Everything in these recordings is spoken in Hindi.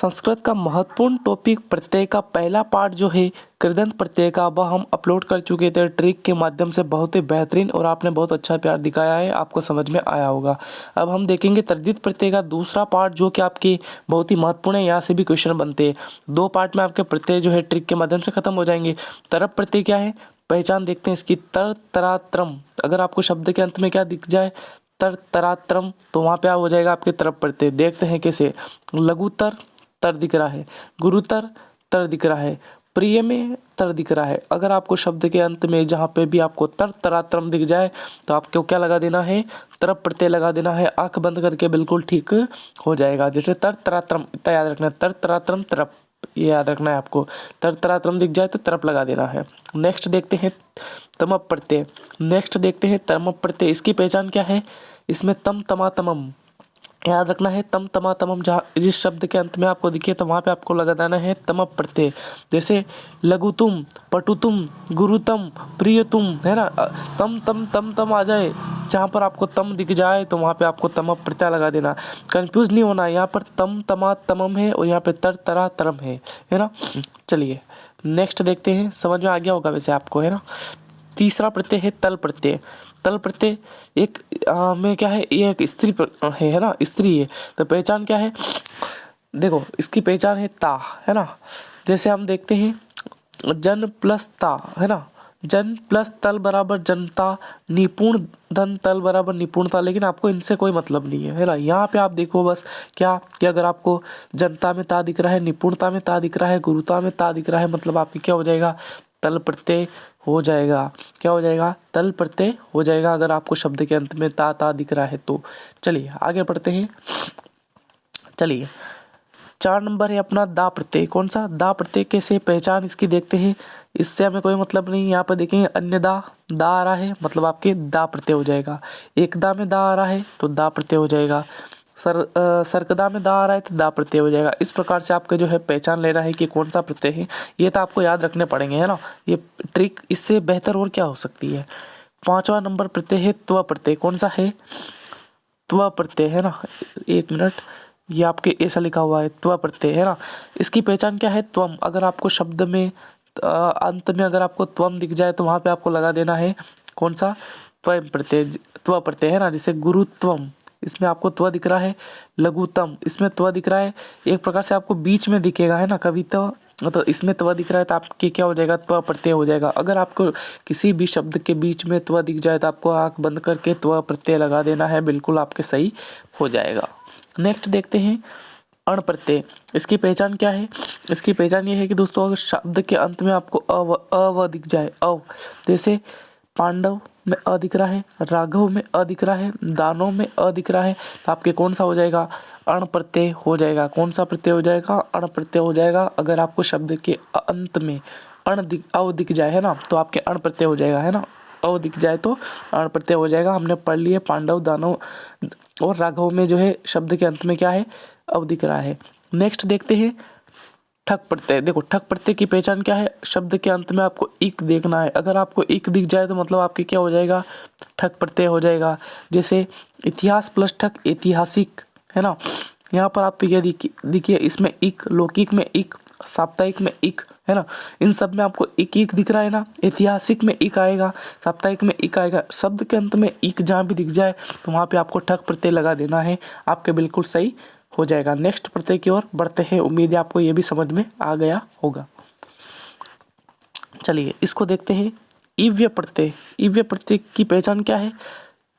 संस्कृत का महत्वपूर्ण टॉपिक प्रत्यय का पहला पार्ट जो है कृदंत प्रत्यय का, वह हम अपलोड कर चुके थे ट्रिक के माध्यम से, बहुत ही बेहतरीन, और आपने बहुत अच्छा प्यार दिखाया है, आपको समझ में आया होगा। अब हम देखेंगे तद्धित प्रत्यय का दूसरा पार्ट जो कि आपके बहुत ही महत्वपूर्ण है, यहाँ से भी क्वेश्चन बनते हैं। 2 पार्ट में आपके प्रत्यय जो है ट्रिक के माध्यम से खत्म हो जाएंगे। तरप प्रत्यय क्या है, पहचान देखते हैं इसकी। तर तरात्रम, अगर आपको शब्द के अंत में क्या दिख जाए, तर तरात्रम, तो वहाँ पे हो जाएगा आपके तरप प्रत्यय। देखते हैं कैसे। लघुतर तर दिख रहा है, गुरुतर तर दिख रहा है, प्रिय में तर दिख रहा है। अगर आपको शब्द के अंत में जहाँ पे भी आपको तर तरात्रम दिख जाए तो आपको क्या लगा देना है, तरप प्रत्यय लगा देना है। आंख बंद करके बिल्कुल ठीक हो जाएगा। जैसे तर तरात्रम, इतना याद रखना है, तर तरात्रम तरप, ये याद रखना है आपको। तर तरात्रम दिख जाए तो तरप लगा देना है। नेक्स्ट देखते हैं तमप प्रत्यय। नेक्स्ट देखते हैं तमप प्रत्यय, इसकी पहचान क्या है, इसमें तम तमा तमम याद रखना है। तम तमा तमम, जहाँ जिस शब्द के अंत में आपको दिखे तो वहाँ पे आपको लगा देना है तमप प्रत्यय। जैसे लघुतुम, पटुतुम, गुरुतम, प्रियतुम, है ना। तम तम तम तम आ जाए, जहाँ पर आपको तम दिख जाए तो वहाँ पे आपको तमप प्रत्यय लगा देना। कंफ्यूज नहीं होना, यहाँ पर तम तमा तमम है और यहाँ पे तर तरा तरम है ना। चलिए नेक्स्ट देखते हैं, समझ में आ गया होगा वैसे आपको, है ना। तीसरा प्रत्यय है तल प्रत्यय। तल प्रत्यय एक में क्या है, ये एक स्त्री है ना, स्त्री है, तो पहचान क्या है, देखो इसकी पहचान है ता, है ना। जैसे हम देखते हैं जन प्लस ता, है ना, जन प्लस तल बराबर जनता, निपुण धन तल बराबर निपुणता, लेकिन आपको इनसे कोई मतलब नहीं है ना। यहाँ पे आप देखो बस क्या कि अगर आपको जनता में ता दिख रहा है, निपुणता में ता दिख रहा है, गुरुता में ता दिख रहा है, मतलब आपकी क्या हो जाएगा, तल प्रत्यय हो जाएगा। क्या हो जाएगा, तल प्रत्यय हो जाएगा, अगर आपको शब्द के अंत में ता दिख रहा है तो। चलिए आगे बढ़ते हैं। चलिए 4 नंबर है अपना दा प्रत्यय। कौन सा, दा प्रत्यय कैसे पहचान इसकी देखते हैं, इससे हमें कोई मतलब नहीं। यहाँ पर देखेंगे अन्य दा आ रहा है, मतलब आपके दा प्रत्यय हो जाएगा। एक दा में दा आ रहा है तो दा प्रत्यय हो जाएगा। सरकदा में दा आ रहा है तो दा प्रत्यय हो जाएगा। इस प्रकार से आपके जो है पहचान ले रहा है कि कौन सा प्रत्यय है, ये तो आपको याद रखने पड़ेंगे, है ना। ये ट्रिक, इससे बेहतर और क्या हो सकती है। 5वां नंबर प्रत्यय है त्व प्रत्यय। कौन सा है, त्व प्रत्यय, है ना। 1 मिनट, ये आपके ऐसा लिखा हुआ है त्व प्रत्यय, है ना। इसकी पहचान क्या है, त्वम, अगर आपको शब्द में अंत में अगर आपको त्वम दिख जाए तो वहाँ पे आपको लगा देना है कौन सा, त्वम प्रत्यय, त्व प्रत्यय, है ना। जैसे गुरुत्वम, इसमें आपको त्व दिख रहा है। लघुतम, इसमें त्व दिख रहा है, एक प्रकार से आपको बीच में दिखेगा, है ना, कभी तो इसमें त्व दिख रहा है तो आपके क्या हो जाएगा, त्व प्रत्यय हो जाएगा। अगर आपको किसी भी शब्द के बीच में त्व दिख जाए तो आपको आंख बंद करके त्व प्रत्यय लगा देना है, बिल्कुल आपके सही हो जाएगा। नेक्स्ट देखते हैं अण प्रत्यय। इसकी पहचान क्या है, इसकी पहचान ये है कि दोस्तों अगर शब्द के अंत में आपको अव दिख जाए, अव, जैसे पांडव में अ दिख रहा है, राघव में अ दिख रहा है, दानव में अ दिख रहा है, तो आपके कौन सा हो जाएगा, अण प्रत्यय हो जाएगा। कौन सा प्रत्यय हो जाएगा, अण प्रत्यय हो जाएगा। अगर आपको शब्द के अंत में अव दिख जाए, है ना, तो आपके अण प्रत्यय हो जाएगा, है ना। अव दिख जाए तो अण प्रत्यय हो जाएगा। हमने पढ़ लिए पांडव, दानव और राघव में जो है शब्द के अंत में क्या है, अव दिख रहा है। नेक्स्ट देखते हैं ठक प्रत्यय। देखो ठक प्रत्यय की पहचान क्या है, शब्द के अंत में आपको इक देखना है। अगर आपको इक दिख जाए तो मतलब आपके क्या हो जाएगा, ठक प्रत्यय हो जाएगा। जैसे इतिहास प्लस ठक ऐतिहासिक, है ना। यहाँ पर आप तो ये देखिए, इसमें इक, लौकिक में इक, साप्ताहिक में इक, है ना। इन सब में आपको इक दिख रहा है ना। ऐतिहासिक में इक आएगा, साप्ताहिक में इक आएगा। शब्द के अंत में इक जहाँ भी दिख जाए तो वहाँ पे आपको ठक प्रत्यय लगा देना है, आपके बिल्कुल सही हो जाएगा। नेक्स्ट प्रत्यय की ओर बढ़ते हैं, उम्मीद है आपको ये भी समझ में आ गया होगा। चलिए इसको देखते हैं इव्य प्रत्यय। इव्य प्रत्यय की पहचान क्या है,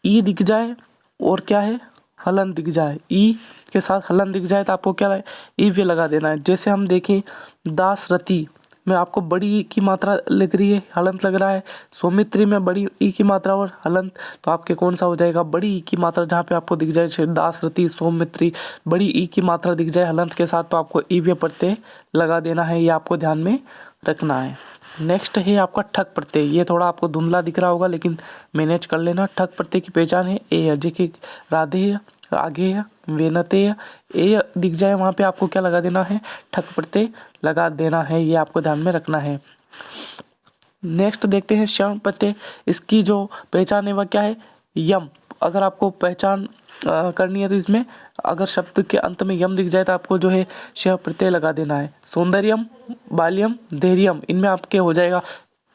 ई दिख जाए और क्या है, हलन दिख जाए। ई के साथ हलन दिख जाए तो आपको क्या है, इव्य लगा देना है। जैसे हम देखें दासरथी में आपको बड़ी ई की मात्रा लग रही है, हलंत लग रहा है। सौमित्री में बड़ी ई की मात्रा और हलंत, तो आपके कौन सा हो जाएगा, बड़ी ई की मात्रा जहाँ पे आपको दिख जाए दासरथी, सौमित्री, बड़ी ई की मात्रा दिख जाए हलंत के साथ, तो आपको इव्य प्रत्यय लगा देना है, ये आपको ध्यान में रखना है। नेक्स्ट है आपका ठक प्रत्यय। ये थोड़ा आपको धुंधला दिख रहा होगा लेकिन मैनेज कर लेना। ठक प्रत्यय की पहचान है ए, जैसे राधेय, आगे वेनतेय, ए दिख जाए वहाँ पे आपको क्या लगा देना है, ठक प्रत्यय लगा देना है, ये आपको ध्यान में रखना है। नेक्स्ट देखते हैं श्यम प्रत्यय। इसकी जो पहचान है वह क्या है, यम। अगर आपको पहचान करनी है तो इसमें अगर शब्द के अंत में यम दिख जाए तो आपको जो है श प्रत्यय लगा देना है। सौंदर्यम, बाल्यम, धैर्यम, इनमें आपके हो जाएगा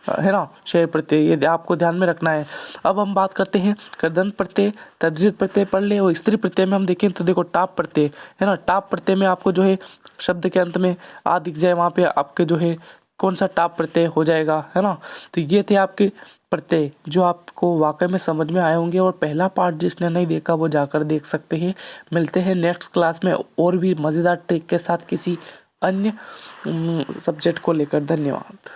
है ना शय प्रत्यय, ये आपको ध्यान में रखना है। अब हम बात करते हैं कृदंत प्रत्यय, तद्धित प्रत्यय पढ़ ले। और स्त्री प्रत्यय में हम देखें तो देखो टाप प्रत्यय है ना, टाप प्रत्यय में आपको जो है शब्द के अंत में आ दिख जाए, वहाँ पे आपके जो है कौन सा टाप प्रत्यय हो जाएगा है ना। तो ये थे आपके प्रत्यय जो आपको वाकई में समझ में आए होंगे। और पहला पार्ट जिसने नहीं देखा वो जाकर देख सकते हैं। मिलते हैं नेक्स्ट क्लास में और भी मज़ेदार ट्रिक के साथ किसी अन्य सब्जेक्ट को लेकर। धन्यवाद।